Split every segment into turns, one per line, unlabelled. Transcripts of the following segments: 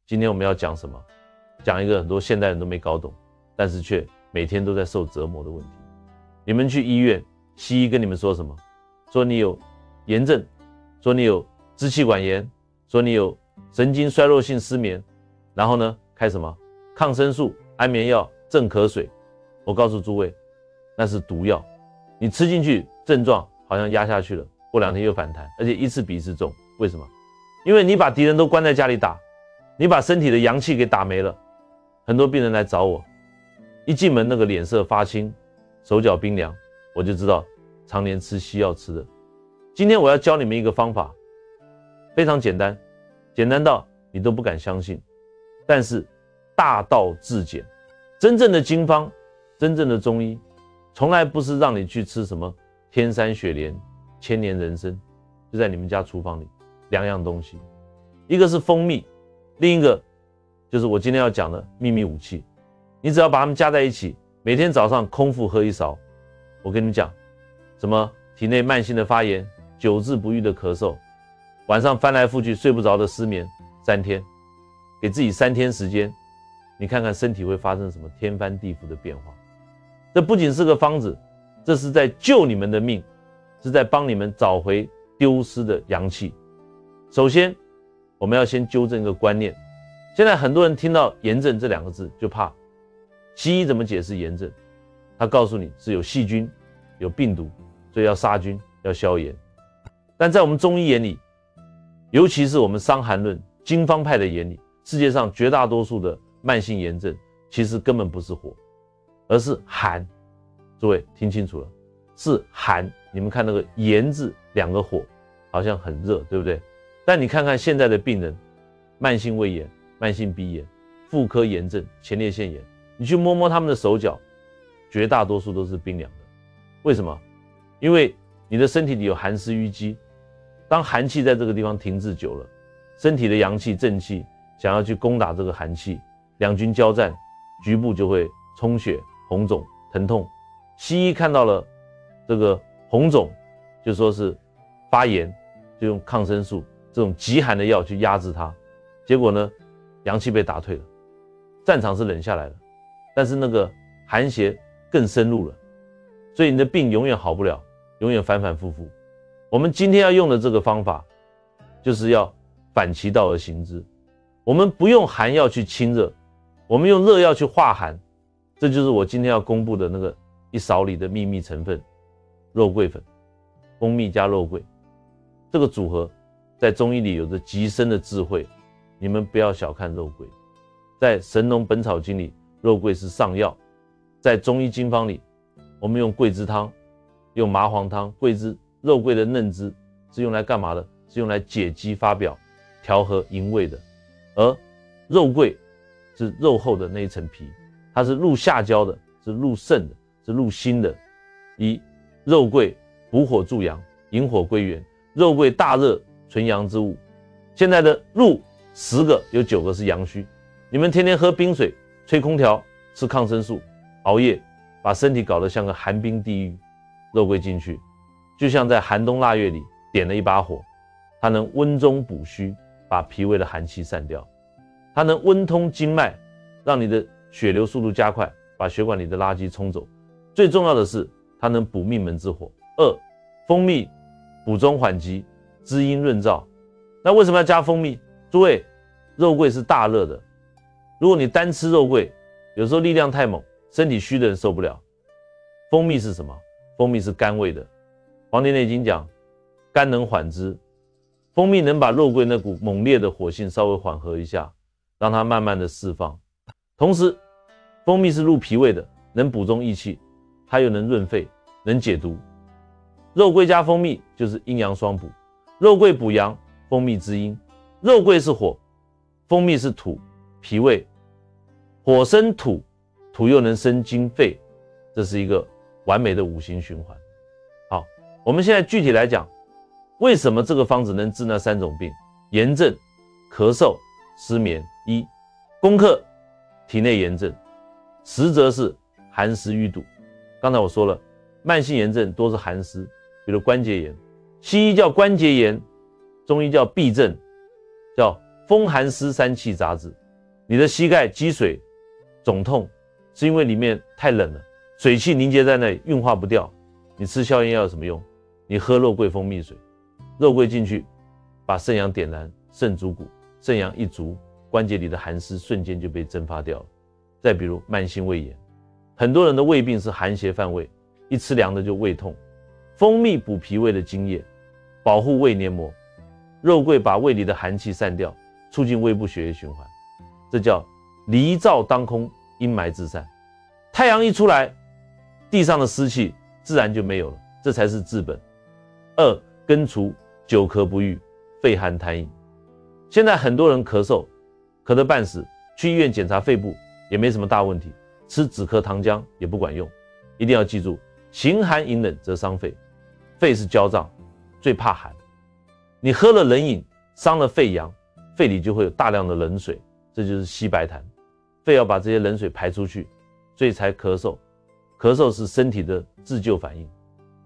今天我们要讲什么？讲一个很多现代人都没搞懂，但是却每天都在受折磨的问题。你们去医院，西医跟你们说什么？说你有炎症，说你有支气管炎，说你有神经衰弱性失眠，然后呢，开什么抗生素、安眠药、镇咳水。我告诉诸位，那是毒药，你吃进去，症状好像压下去了，过2天又反弹，而且一次比一次重。为什么？因为你把敌人都关在家里打，你把身体的阳气给打没了。很多病人来找我，一进门那个脸色发青，手脚冰凉，我就知道常年吃西药吃的。今天我要教你们一个方法，非常简单，简单到你都不敢相信，但是大道至简。真正的经方，真正的中医，从来不是让你去吃什么天山雪莲、千年人参，就在你们家厨房里2样东西，一个是蜂蜜，另一个就是我今天要讲的秘密武器。你只要把它们加在一起，每天早上空腹喝1勺，我跟你们讲，什么体内慢性的发炎、久治不愈的咳嗽，晚上翻来覆去睡不着的失眠，3天，给自己3天时间，你看看身体会发生什么天翻地覆的变化。这不仅是个方子，这是在救你们的命，是在帮你们找回丢失的阳气。首先我们要先纠正一个观念，现在很多人听到炎症这2个字就怕。西医怎么解释炎症？他告诉你是有细菌、有病毒，所以要杀菌、要消炎。但在我们中医眼里，尤其是我们伤寒论、经方派的眼里，世界上绝大多数的慢性炎症其实根本不是火，而是寒。诸位听清楚了，是寒。你们看那个炎字2个火，好像很热，对不对？但你看看现在的病人，慢性胃炎、慢性鼻炎、妇科炎症、前列腺炎，你去摸摸他们的手脚，绝大多数都是冰凉的。为什么？因为你的身体里有寒湿淤积，当寒气在这个地方停滞久了，身体的阳气、正气想要去攻打这个寒气，两军交战，局部就会充血、红肿、疼痛。西医看到了这个红肿，就说是发炎，就用抗生素这种极寒的药去压制它，结果呢，阳气被打退了，战场是冷下来了，但是那个寒邪更深入了，所以你的病永远好不了，永远反反复复。我们今天要用的这个方法，就是要反其道而行之。我们不用寒药去清热，我们用热药去化寒，这就是我今天要公布的那个1勺里的秘密成分——肉桂粉，蜂蜜加肉桂。这个组合在中医里有着极深的智慧，你们不要小看肉桂。在《神农本草经》里，肉桂是上药。在中医经方里，我们用桂枝汤、用麻黄汤，桂枝、肉桂的嫩枝是用来干嘛的？是用来解肌发表、调和营卫的。而肉桂是肉厚的那一层皮，它是入下焦的，是入肾的，是入心的。以肉桂补火助阳，引火归元。肉桂大热，纯阳之物。现在的入10个有9个是阳虚。你们天天喝冰水、吹空调、吃抗生素、熬夜，把身体搞得像个寒冰地狱。肉桂进去，就像在寒冬腊月里点了一把火，它能温中补虚，把脾胃的寒气散掉；它能温通经脉，让你的血流速度加快，把血管里的垃圾冲走。最重要的是，它能补命门之火。蜂蜜补中缓急，滋阴润燥。那为什么要加蜂蜜？诸位，肉桂是大热的，如果你单吃肉桂，有时候力量太猛，身体虚的人受不了。蜂蜜是什么？蜂蜜是甘味的。《黄帝内经》讲，甘能缓之。蜂蜜能把肉桂那股猛烈的火性稍微缓和一下，让它慢慢的释放。同时，蜂蜜是入脾胃的，能补中益气，它又能润肺，能解毒。肉桂加蜂蜜就是阴阳双补，肉桂补阳，蜂蜜滋阴。肉桂是火，蜂蜜是土，脾胃。火生土，土又能生金肺，这是一个完美的5行循环。好，我们现在具体来讲，为什么这个方子能治那3种病？炎症、咳嗽、失眠。攻克体内炎症，实则是寒湿淤堵。刚才我说了，慢性炎症多是寒湿，比如关节炎，西医叫关节炎，中医叫痹症，叫风寒湿三气杂质，你的膝盖积水肿痛，是因为里面太冷了，水气凝结在那里运化不掉。你吃消炎药有什么用？你喝肉桂蜂蜜水，肉桂进去把肾阳点燃，肾主骨，肾阳一足，关节里的寒湿瞬间就被蒸发掉了。再比如慢性胃炎，很多人的胃病是寒邪犯胃，一吃凉的就胃痛。蜂蜜补脾胃的津液，保护胃黏膜，肉桂把胃里的寒气散掉，促进胃部血液循环，这叫离燥当空，阴霾自散。太阳一出来，地上的湿气自然就没有了，这才是治本。二，根除久咳不愈，肺寒痰饮。现在很多人咳嗽，咳得半死，去医院检查肺部也没什么大问题，吃止咳糖浆也不管用。一定要记住，形寒饮冷则伤肺，肺是焦脏，最怕寒。你喝了冷饮，伤了肺阳，肺里就会有大量的冷水，这就是吸白痰。肺要把这些冷水排出去，所以才咳嗽。咳嗽是身体的自救反应。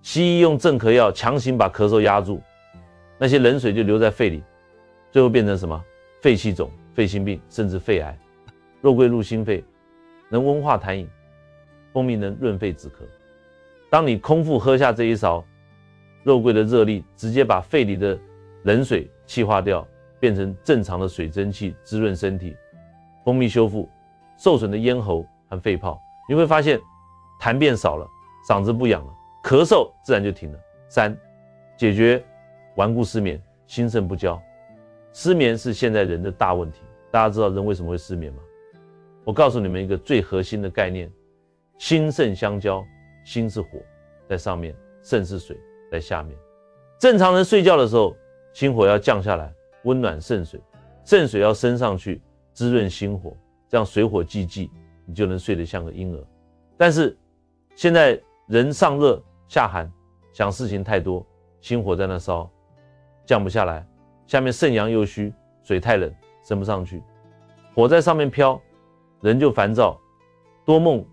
西医用镇咳药强行把咳嗽压住，那些冷水就留在肺里，最后变成什么？肺气肿、肺心病，甚至肺癌。肉桂入心肺，能温化痰饮，蜂蜜能润肺止咳。当你空腹喝下这一勺，肉桂的热力直接把肺里的冷水气化掉，变成正常的水蒸气，滋润身体。蜂蜜修复受损的咽喉和肺泡，你会发现痰变少了，嗓子不痒了，咳嗽自然就停了。三，解决顽固失眠，心肾不交。失眠是现在人的大问题，大家知道人为什么会失眠吗？我告诉你们一个最核心的概念，心肾相交，心是火在上面，肾是水在下面。正常人睡觉的时候，心火要降下来，温暖肾水，肾水要升上去，滋润心火，这样水火既济，你就能睡得像个婴儿。但是现在人上热下寒，想事情太多，心火在那烧，降不下来，下面肾阳又虚，水太冷，升不上去，火在上面飘，人就烦躁，多梦，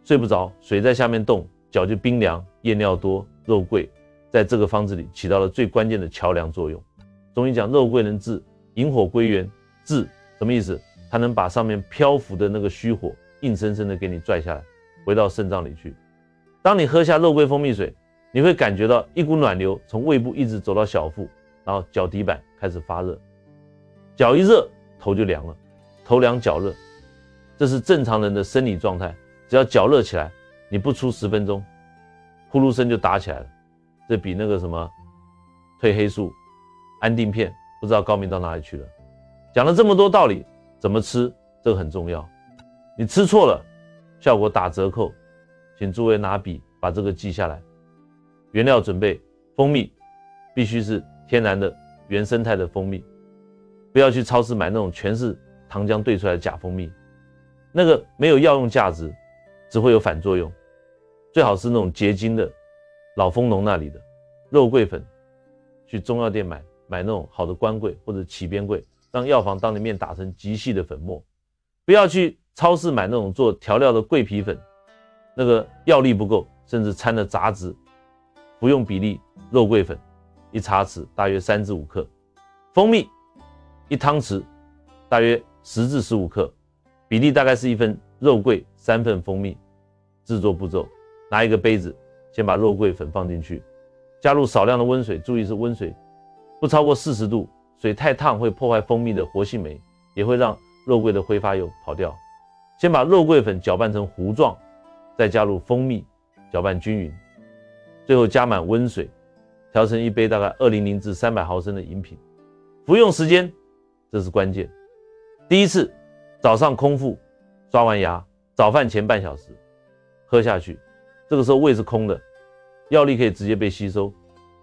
睡不着，水在下面动，脚就冰凉，夜尿多。肉桂在这个方子里起到了最关键的桥梁作用。中医讲肉桂能治引火归元，治什么意思？它能把上面漂浮的那个虚火硬生生的给你拽下来，回到肾脏里去。当你喝下肉桂蜂蜜水，你会感觉到一股暖流从胃部一直走到小腹，然后脚底板开始发热，脚一热头就凉了，头凉脚热，这是正常人的生理状态。只要脚热起来，你不出10分钟，呼噜声就打起来了。这比那个什么褪黑素、安定片不知道高明到哪里去了。讲了这么多道理，怎么吃这个很重要。你吃错了，效果打折扣，请诸位拿笔把这个记下来。原料准备：蜂蜜必须是天然的原生态的蜂蜜，不要去超市买那种全是糖浆兑出来的假蜂蜜，那个没有药用价值，只会有反作用。最好是那种结晶的，老蜂农那里的肉桂粉，去中药店买那种好的官桂或者起边桂，让药房当你面打成极细的粉末。不要去超市买那种做调料的桂皮粉，那个药力不够，甚至掺了杂质。服用比例：肉桂粉1茶匙大约3至5克，蜂蜜1汤匙大约10至15克，比例大概是1份肉桂3份蜂蜜。制作步骤：拿一个杯子，先把肉桂粉放进去，加入少量的温水，注意是温水，不超过40度，水太烫会破坏蜂蜜的活性酶，也会让肉桂的挥发油跑掉。先把肉桂粉搅拌成糊状，再加入蜂蜜，搅拌均匀，最后加满温水，调成一杯大概200至300毫升的饮品。服用时间，这是关键。第一次，早上空腹，刷完牙，早饭前半小时喝下去，这个时候胃是空的，药力可以直接被吸收，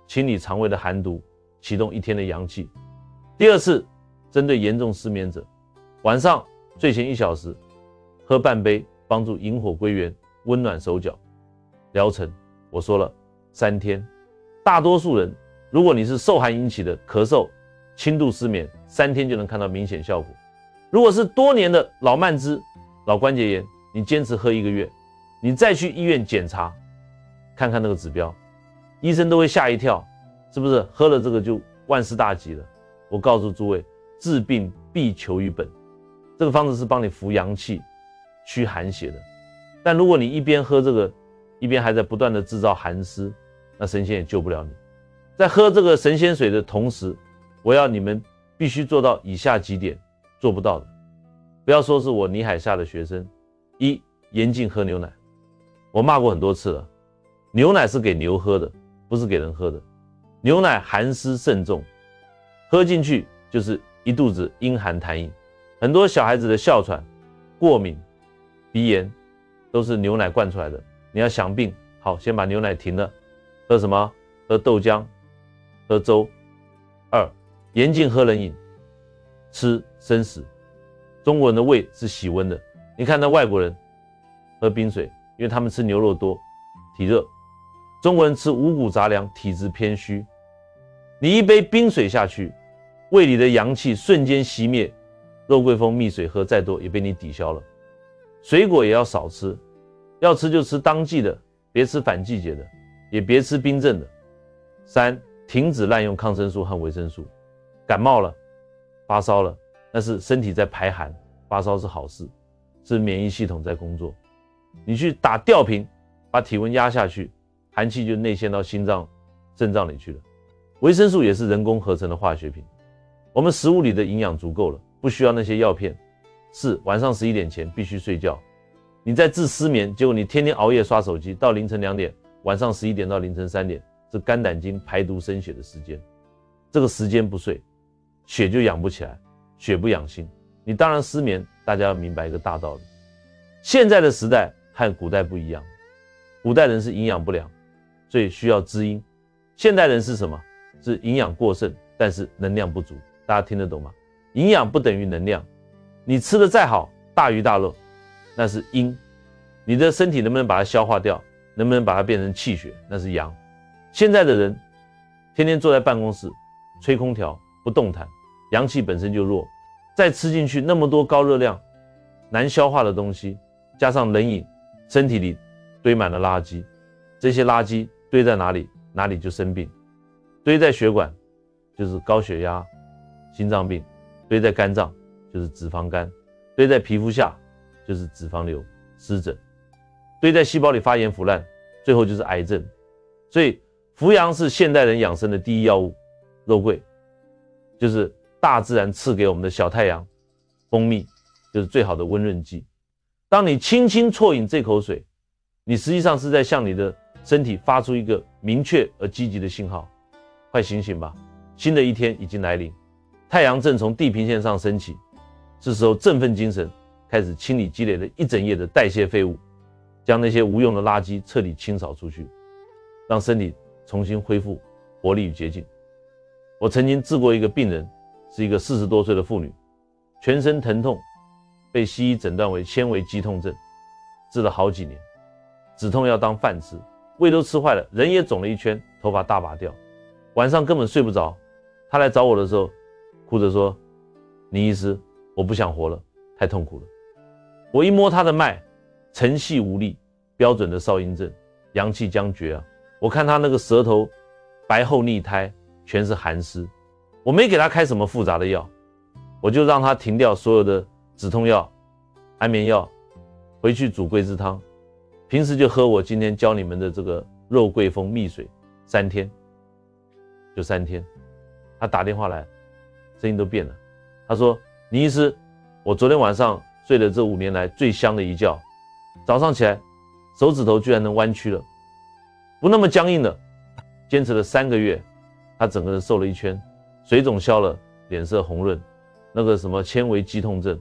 清理肠胃的寒毒，启动一天的阳气。第二次，针对严重失眠者，晚上睡前1小时喝半杯，帮助引火归元，温暖手脚。疗程我说了3天。大多数人，如果你是受寒引起的咳嗽、轻度失眠，3天就能看到明显效果。如果是多年的老慢支、老关节炎，你坚持喝1个月，你再去医院检查，看看那个指标，医生都会吓一跳，是不是喝了这个就万事大吉了？我告诉诸位，治病必求于本。这个方子是帮你扶阳气、驱寒邪的。但如果你一边喝这个，一边还在不断的制造寒湿，那神仙也救不了你。在喝这个神仙水的同时，我要你们必须做到以下几点，做不到的，不要说是我泥海下的学生。一，严禁喝牛奶。我骂过很多次了，牛奶是给牛喝的，不是给人喝的。牛奶寒湿甚重，喝进去就是一肚子阴寒痰饮。很多小孩子的哮喘、过敏、鼻炎都是牛奶灌出来的。你要想病，好，先把牛奶停了，喝什么？喝豆浆，喝粥。二，严禁喝冷饮，吃生食。中国人的胃是喜温的，你看那外国人喝冰水，因为他们吃牛肉多，体热。中国人吃五谷杂粮，体质偏虚。你一杯冰水下去，胃里的阳气瞬间熄灭，肉桂蜂蜜水喝再多也被你抵消了。水果也要少吃，要吃就吃当季的，别吃反季节的，也别吃冰镇的。三，停止滥用抗生素和维生素。感冒了，发烧了，那是身体在排寒，发烧是好事，是免疫系统在工作。你去打吊瓶，把体温压下去，寒气就内陷到心脏、肾脏里去了。维生素也是人工合成的化学品，我们食物里的营养足够了，不需要那些药片。是晚上11点前必须睡觉。你在治失眠，结果你天天熬夜刷手机，到凌晨2点，晚上11点到凌晨3点，是肝胆经排毒生血的时间。这个时间不睡，血就养不起来，血不养心，你当然失眠。大家要明白一个大道理，现在的时代和古代不一样，古代人是营养不良，所以需要滋阴。现代人是什么？是营养过剩，但是能量不足。大家听得懂吗？营养不等于能量，你吃的再好，大鱼大肉，那是阴。你的身体能不能把它消化掉，能不能把它变成气血，那是阳。现在的人天天坐在办公室吹空调不动弹，阳气本身就弱，再吃进去那么多高热量难消化的东西，加上冷饮，身体里堆满了垃圾，这些垃圾堆在哪里，哪里就生病。堆在血管就是高血压、心脏病，堆在肝脏就是脂肪肝，堆在皮肤下就是脂肪瘤、湿疹，堆在细胞里发炎腐烂，最后就是癌症。所以扶阳是现代人养生的第一要务。肉桂就是大自然赐给我们的小太阳，蜂蜜就是最好的温润剂。当你轻轻啜饮这口水，你实际上是在向你的身体发出一个明确而积极的信号，快醒醒吧，新的一天已经来临，太阳正从地平线上升起，是时候振奋精神，开始清理积累了一整夜的代谢废物，将那些无用的垃圾彻底清扫出去，让身体重新恢复活力与洁净。我曾经治过一个病人，是一个40多岁的妇女，全身疼痛，被西医诊断为纤维肌痛症，治了好几年，止痛药当饭吃，胃都吃坏了，人也肿了一圈，头发大把掉，晚上根本睡不着。她来找我的时候哭着说，倪医师，我不想活了，太痛苦了。我一摸她的脉，沉细无力，标准的少阴症，阳气将绝啊。我看她那个舌头白厚腻苔，全是寒湿。我没给她开什么复杂的药，我就让她停掉所有的止痛药、安眠药，回去煮桂枝汤，平时就喝我今天教你们的这个肉桂蜂蜜水，3天，就3天。她打电话来，声音都变了。她说，倪医师，我昨天晚上睡了这5年来最香的一觉，早上起来手指头居然能弯曲了，不那么僵硬了。坚持了3个月，她整个人瘦了1圈，水肿消了，脸色红润，那个什么纤维肌痛症，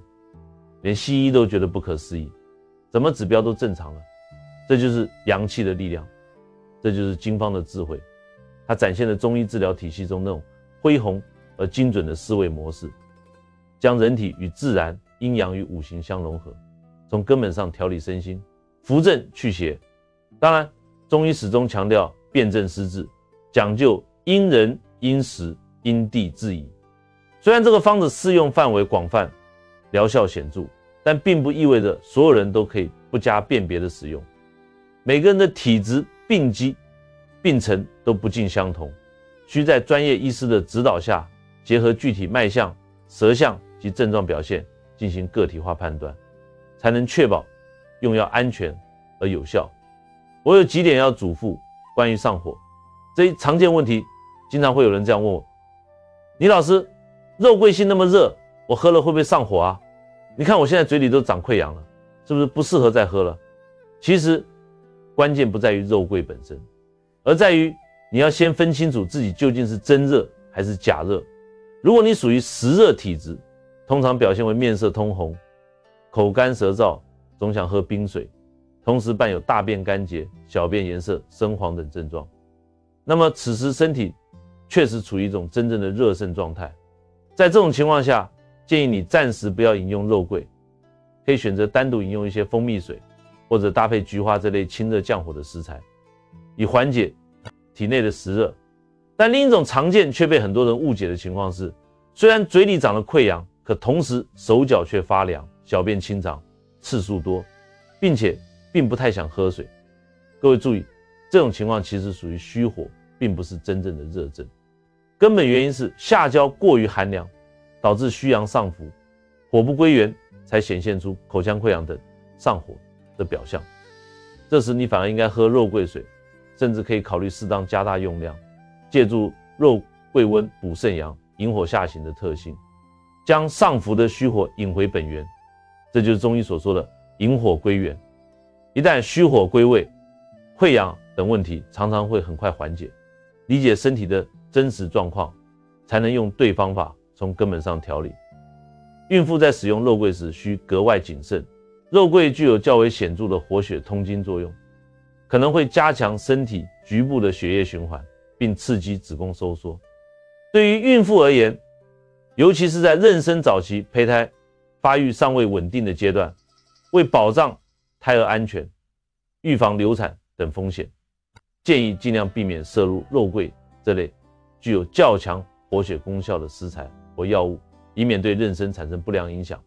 连西医都觉得不可思议，怎么指标都正常了。这就是阳气的力量，这就是经方的智慧，它展现了中医治疗体系中那种恢宏而精准的思维模式，将人体与自然、阴阳与五行相融合，从根本上调理身心，扶正祛邪。当然，中医始终强调辨证施治，讲究因人因时因地制宜。虽然这个方子适用范围广泛，疗效显著，但并不意味着所有人都可以不加辨别的使用。每个人的体质、病机、病程都不尽相同，需在专业医师的指导下，结合具体脉象、舌象及症状表现进行个体化判断，才能确保用药安全而有效。我有几点要嘱咐关于上火，这一常见问题，经常会有人这样问我：倪老师，肉桂性那么热，我喝了会不会上火啊？你看我现在嘴里都长溃疡了，是不是不适合再喝了？其实关键不在于肉桂本身，而在于你要先分清楚自己究竟是真热还是假热。如果你属于实热体质，通常表现为面色通红、口干舌燥，总想喝冰水，同时伴有大便干结、小便颜色深黄等症状。那么此时身体确实处于一种真正的热盛状态，在这种情况下，建议你暂时不要饮用肉桂，可以选择单独饮用一些蜂蜜水，或者搭配菊花这类清热降火的食材，以缓解体内的实热。但另一种常见却被很多人误解的情况是，虽然嘴里长了溃疡，可同时手脚却发凉，小便清长，次数多，并且并不太想喝水。各位注意，这种情况其实属于虚火，并不是真正的热症。根本原因是下焦过于寒凉，导致虚阳上浮，火不归元，才显现出口腔溃疡等上火的表象。这时你反而应该喝肉桂水，甚至可以考虑适当加大用量，借助肉桂温补肾阳、引火下行的特性，将上浮的虚火引回本源。这就是中医所说的引火归元。一旦虚火归位，溃疡等问题常常会很快缓解。理解身体的真实状况，才能用对方法从根本上调理。孕妇在使用肉桂时需格外谨慎，肉桂具有较为显著的活血通经作用，可能会加强身体局部的血液循环，并刺激子宫收缩。对于孕妇而言，尤其是在妊娠早期、胚胎发育尚未稳定的阶段，为保障胎儿安全、预防流产等风险，建议尽量避免摄入肉桂这类具有较强活血功效的食材或药物，以免对妊娠产生不良影响。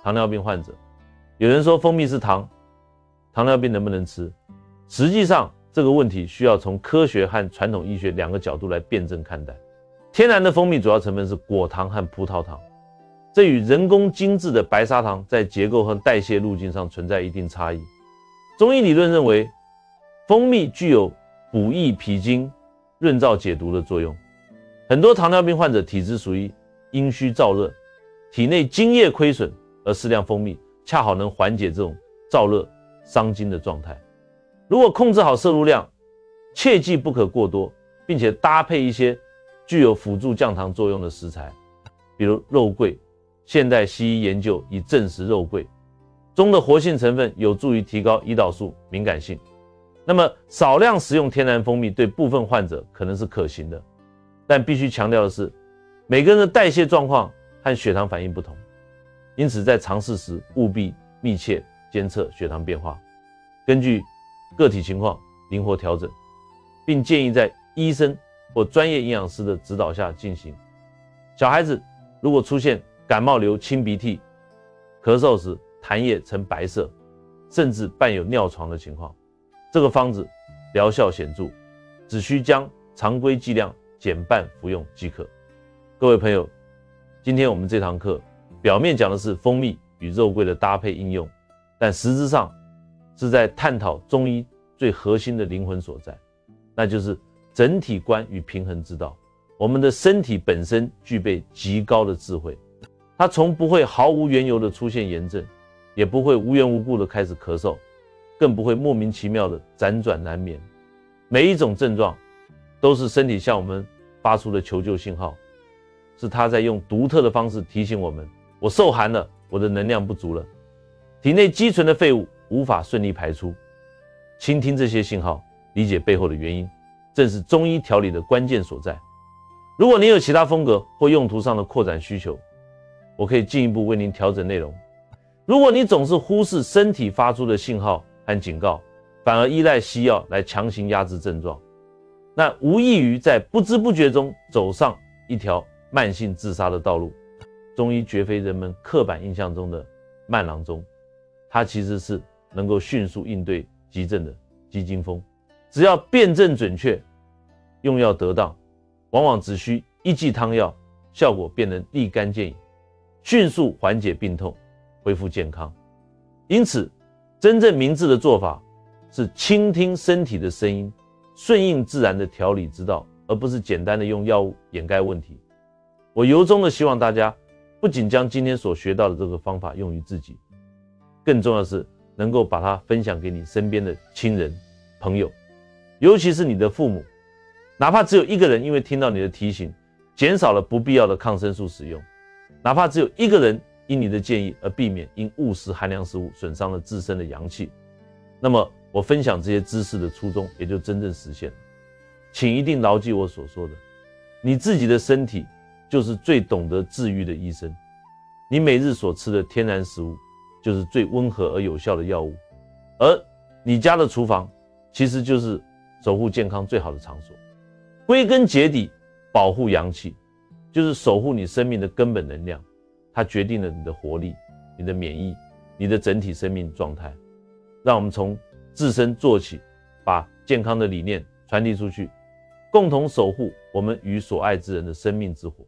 糖尿病患者，有人说蜂蜜是糖，糖尿病能不能吃？实际上这个问题需要从科学和传统医学两个角度来辩证看待。天然的蜂蜜主要成分是果糖和葡萄糖，这与人工精制的白砂糖在结构和代谢路径上存在一定差异。中医理论认为，蜂蜜具有补益脾经、润燥解毒的作用。很多糖尿病患者体质属于阴虚燥热，体内津液亏损，而适量蜂蜜恰好能缓解这种燥热伤津的状态。如果控制好摄入量，切记不可过多，并且搭配一些具有辅助降糖作用的食材，比如肉桂。现代西医研究已证实肉桂中的活性成分有助于提高胰岛素敏感性。那么少量食用天然蜂蜜对部分患者可能是可行的，但必须强调的是，每个人的代谢状况和血糖反应不同，因此在尝试时务必密切监测血糖变化，根据个体情况灵活调整，并建议在医生或专业营养师的指导下进行。小孩子如果出现感冒流清鼻涕、咳嗽时痰液呈白色，甚至伴有尿床的情况，这个方子疗效显著，只需将常规剂量减半服用即可。各位朋友，今天我们这堂课表面讲的是蜂蜜与肉桂的搭配应用，但实质上是在探讨中医最核心的灵魂所在，那就是整体观与平衡之道。我们的身体本身具备极高的智慧，它从不会毫无缘由的出现炎症，也不会无缘无故的开始咳嗽，更不会莫名其妙的辗转难眠。每一种症状都是身体向我们发出的求救信号，是它在用独特的方式提醒我们，我受寒了，我的能量不足了，体内积存的废物无法顺利排出。倾听这些信号，理解背后的原因，正是中医调理的关键所在。如果您有其他风格或用途上的扩展需求，我可以进一步为您调整内容。如果你总是忽视身体发出的信号和警告，反而依赖西药来强行压制症状，那无异于在不知不觉中走上一条慢性自杀的道路。中医绝非人们刻板印象中的慢郎中，它其实是能够迅速应对急症的急惊风。只要辨证准确，用药得当，往往只需一剂汤药，效果便能立竿见影。迅速缓解病痛，恢复健康。因此，真正明智的做法是倾听身体的声音，顺应自然的调理之道，而不是简单的用药物掩盖问题。我由衷的希望大家不仅将今天所学到的这个方法用于自己，更重要的是能够把它分享给你身边的亲人、朋友，尤其是你的父母。哪怕只有一个人因为听到你的提醒，减少了不必要的抗生素使用，哪怕只有一个人因你的建议而避免因误食寒凉食物损伤了自身的阳气，那么我分享这些知识的初衷也就真正实现了。请一定牢记我所说的，你自己的身体就是最懂得治愈的医生，你每日所吃的天然食物就是最温和而有效的药物，而你家的厨房其实就是守护健康最好的场所。归根结底，保护阳气就是守护你生命的根本能量，它决定了你的活力、你的免疫、你的整体生命状态。让我们从自身做起，把健康的理念传递出去，共同守护我们与所爱之人的生命之火。